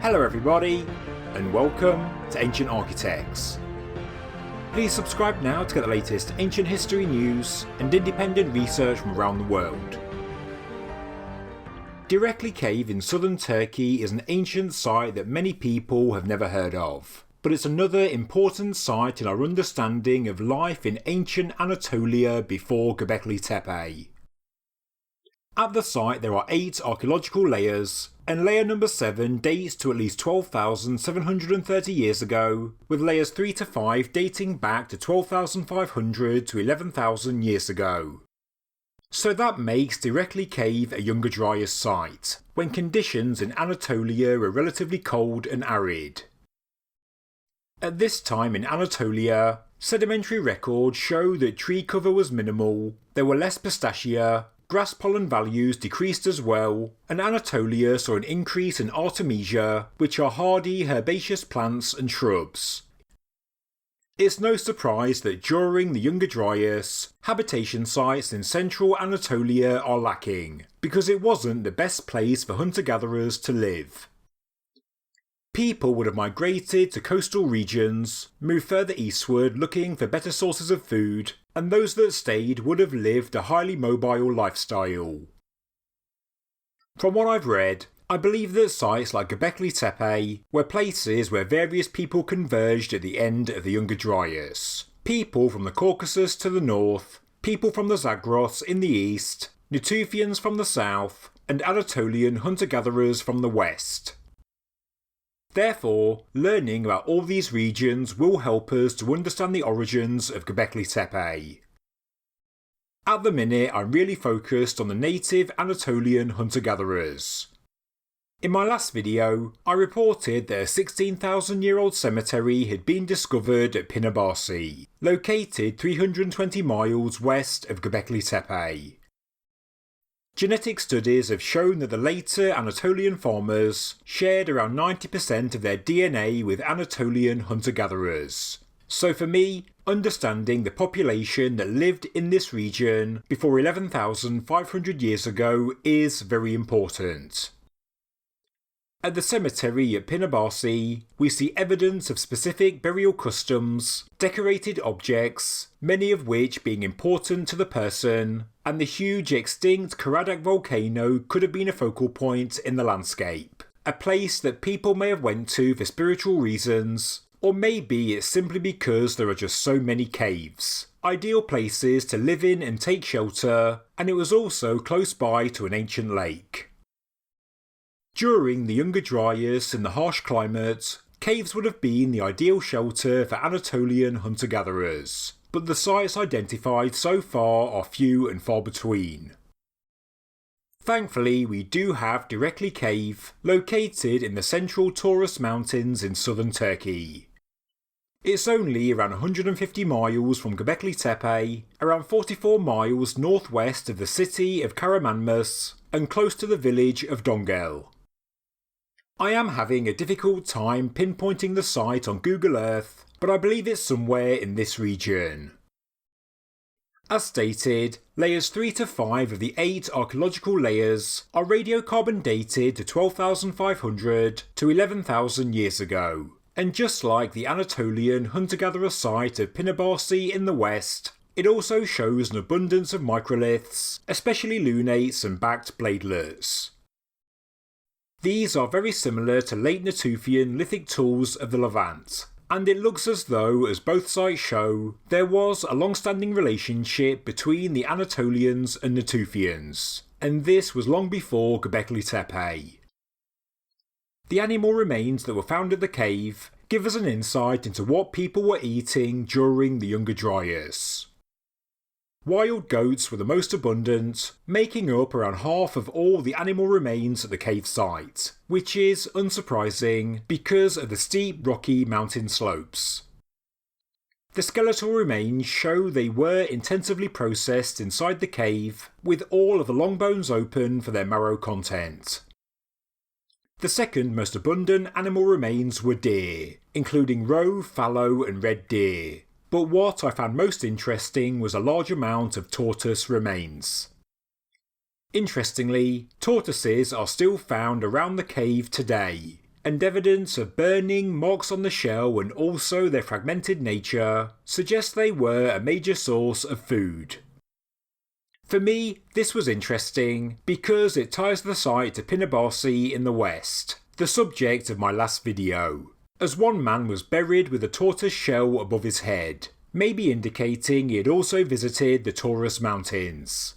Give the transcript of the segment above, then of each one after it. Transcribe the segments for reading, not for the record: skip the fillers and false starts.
Hello everybody, and welcome to Ancient Architects. Please subscribe now to get the latest ancient history news and independent research from around the world. Direkli Cave in southern Turkey is an ancient site that many people have never heard of, but it's another important site in our understanding of life in ancient Anatolia before Gobekli Tepe. At the site there are 8 archaeological layers, and layer number 7 dates to at least 12,730 years ago, with layers 3 to 5 dating back to 12,500 to 11,000 years ago. So that makes Direkli Cave a Younger Dryas site, when conditions in Anatolia are relatively cold and arid. At this time in Anatolia, sedimentary records show that tree cover was minimal, there were less pistachia, grass pollen values decreased as well, and Anatolia saw an increase in artemisia, which are hardy herbaceous plants and shrubs. It's no surprise that during the Younger Dryas, habitation sites in central Anatolia are lacking, because it wasn't the best place for hunter-gatherers to live. People would have migrated to coastal regions, moved further eastward looking for better sources of food, and those that stayed would have lived a highly mobile lifestyle. From what I've read, I believe that sites like Gobekli Tepe were places where various people converged at the end of the Younger Dryas. People from the Caucasus to the north, people from the Zagros in the east, Natufians from the south, and Anatolian hunter-gatherers from the west. Therefore, learning about all these regions will help us to understand the origins of Gobekli Tepe. At the minute, I'm really focused on the native Anatolian hunter-gatherers. In my last video, I reported that a 16,000-year-old cemetery had been discovered at Pinabarsi, located 320 miles west of Gobekli Tepe. Genetic studies have shown that the later Anatolian farmers shared around 90% of their DNA with Anatolian hunter-gatherers. So for me, understanding the population that lived in this region before 11,500 years ago is very important. At the cemetery at Pinabarsi, we see evidence of specific burial customs, decorated objects, many of which being important to the person, and the huge extinct Karadak volcano could have been a focal point in the landscape, a place that people may have went to for spiritual reasons, or maybe it's simply because there are just so many caves. Ideal places to live in and take shelter, and it was also close by to an ancient lake. During the Younger Dryas and the harsh climate, caves would have been the ideal shelter for Anatolian hunter-gatherers, but the sites identified so far are few and far between. Thankfully, we do have Direkli Cave, located in the central Taurus Mountains in southern Turkey. It's only around 150 miles from Gobekli Tepe, around 44 miles northwest of the city of Karamanmas, and close to the village of Dongel. I am having a difficult time pinpointing the site on Google Earth, but I believe it's somewhere in this region. As stated, layers 3 to 5 of the 8 archaeological layers are radiocarbon dated to 12,500 to 11,000 years ago, and just like the Anatolian hunter-gatherer site of Pinabarsi in the west, it also shows an abundance of microliths, especially lunates and backed bladelets. These are very similar to late Natufian lithic tools of the Levant, and it looks as though, as both sites show, there was a long-standing relationship between the Anatolians and Natufians, and this was long before Gobekli Tepe. The animal remains that were found at the cave give us an insight into what people were eating during the Younger Dryas. Wild goats were the most abundant, making up around half of all the animal remains at the cave site, which is unsurprising because of the steep rocky mountain slopes. The skeletal remains show they were intensively processed inside the cave, with all of the long bones open for their marrow content. The second most abundant animal remains were deer, including roe, fallow and red deer. But what I found most interesting was a large amount of tortoise remains. Interestingly, tortoises are still found around the cave today, and evidence of burning, marks on the shell and also their fragmented nature suggest they were a major source of food. For me, this was interesting because it ties the site to Pinabasi in the west, the subject of my last video, as one man was buried with a tortoise shell above his head, maybe indicating he had also visited the Taurus Mountains.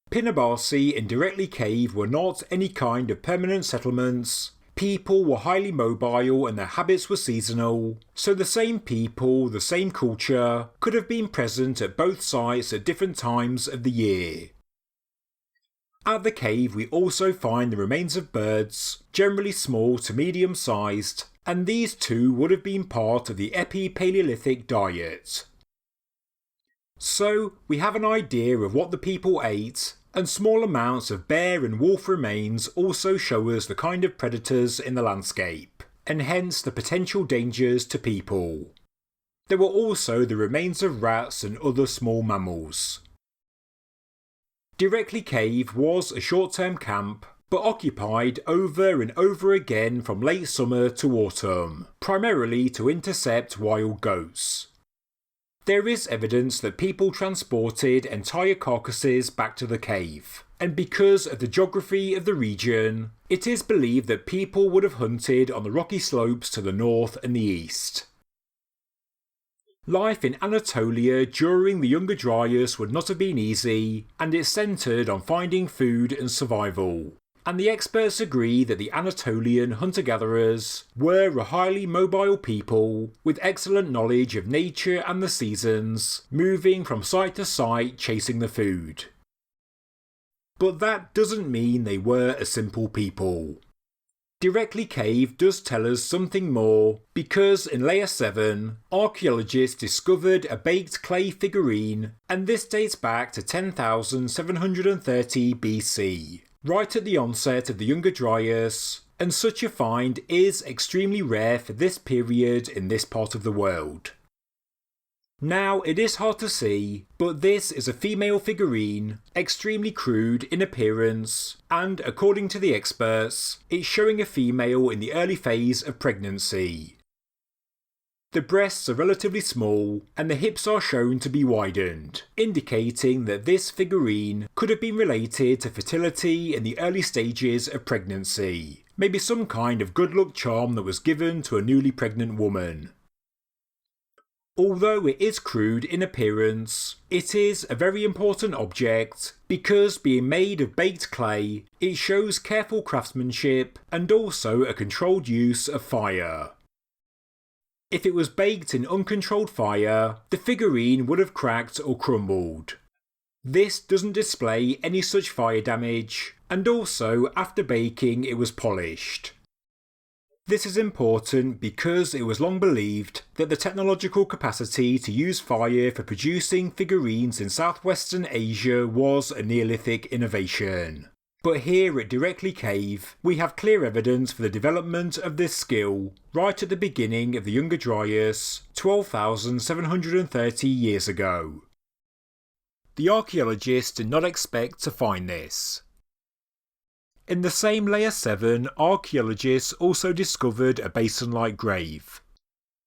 Pinabasi and Direkli Cave were not any kind of permanent settlements. People were highly mobile and their habits were seasonal, so the same people, the same culture, could have been present at both sites at different times of the year. At the cave we also find the remains of birds, generally small to medium sized, and these too would have been part of the Epi-Paleolithic diet. So we have an idea of what the people ate, and small amounts of bear and wolf remains also show us the kind of predators in the landscape, and hence the potential dangers to people. There were also the remains of rats and other small mammals. Direkli Cave was a short-term camp, but occupied over and over again from late summer to autumn, primarily to intercept wild goats. There is evidence that people transported entire carcasses back to the cave, and because of the geography of the region, it is believed that people would have hunted on the rocky slopes to the north and the east. Life in Anatolia during the Younger Dryas would not have been easy, and it centred on finding food and survival. And the experts agree that the Anatolian hunter-gatherers were a highly mobile people with excellent knowledge of nature and the seasons, moving from site to site chasing the food. But that doesn't mean they were a simple people. Direkli Cave does tell us something more because in Layer 7, archaeologists discovered a baked clay figurine, and this dates back to 10,730 BC. Right at the onset of the Younger Dryas, and such a find is extremely rare for this period in this part of the world. Now, it is hard to see, but this is a female figurine, extremely crude in appearance, and according to the experts, it's showing a female in the early phase of pregnancy. The breasts are relatively small, and the hips are shown to be widened, indicating that this figurine could have been related to fertility in the early stages of pregnancy, maybe some kind of good luck charm that was given to a newly pregnant woman. Although it is crude in appearance, it is a very important object because being made of baked clay, it shows careful craftsmanship and also a controlled use of fire. If it was baked in uncontrolled fire, the figurine would have cracked or crumbled. This doesn't display any such fire damage, and also after baking it was polished. This is important because it was long believed that the technological capacity to use fire for producing figurines in southwestern Asia was a Neolithic innovation. But here at Direkli Cave, we have clear evidence for the development of this skill right at the beginning of the Younger Dryas, 12,730 years ago. The archaeologists did not expect to find this. In the same Layer 7, archaeologists also discovered a basin-like grave.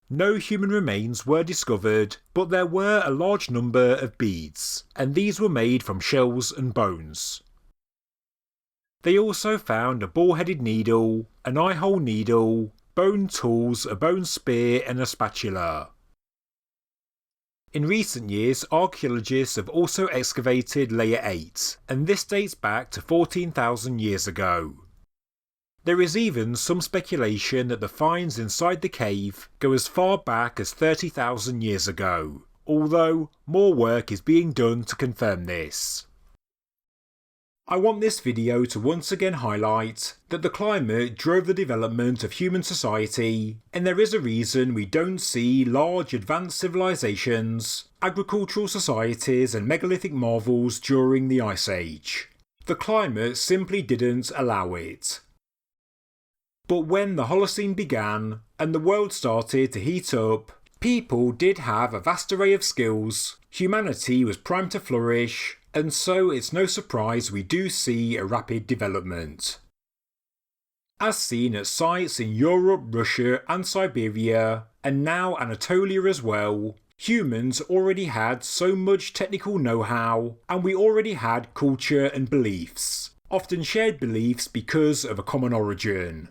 No human remains were discovered, but there were a large number of beads, and these were made from shells and bones. They also found a ball-headed needle, an eye-hole needle, bone tools, a bone spear and a spatula. In recent years, archaeologists have also excavated Layer 8, and this dates back to 14,000 years ago. There is even some speculation that the finds inside the cave go as far back as 30,000 years ago, although more work is being done to confirm this. I want this video to once again highlight that the climate drove the development of human society, and there is a reason we don't see large advanced civilizations, agricultural societies and megalithic marvels during the Ice Age. The climate simply didn't allow it. But when the Holocene began, and the world started to heat up, people did have a vast array of skills, humanity was primed to flourish, and so it's no surprise we do see a rapid development. as seen at sites in Europe, Russia and Siberia, and now Anatolia as well. Humans already had so much technical know-how, and we already had culture and beliefs, often shared beliefs because of a common origin.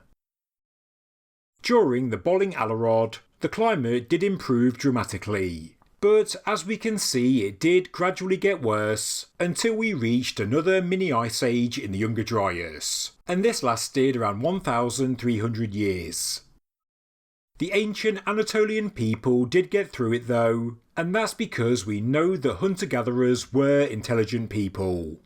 During the Bolling Alarod, the climate did improve dramatically, but as we can see it did gradually get worse until we reached another mini ice age in the Younger Dryas, and this lasted around 1,300 years. The ancient Anatolian people did get through it though, and that's because we know that hunter-gatherers were intelligent people.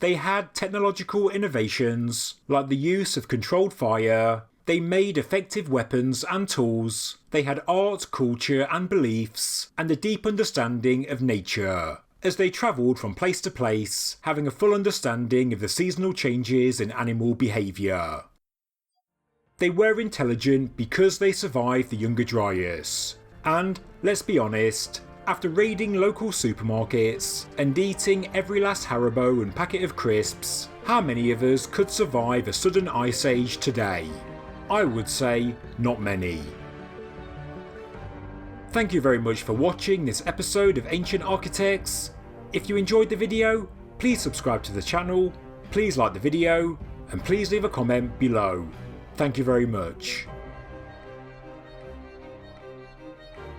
They had technological innovations, like the use of controlled fire, they made effective weapons and tools, they had art, culture and beliefs, and a deep understanding of nature, as they travelled from place to place, having a full understanding of the seasonal changes in animal behaviour. They were intelligent because they survived the Younger Dryas, and, let's be honest, after raiding local supermarkets and eating every last Haribo and packet of crisps, how many of us could survive a sudden ice age today? I would say not many. Thank you very much for watching this episode of Ancient Architects. If you enjoyed the video, please subscribe to the channel, please like the video, and please leave a comment below. Thank you very much.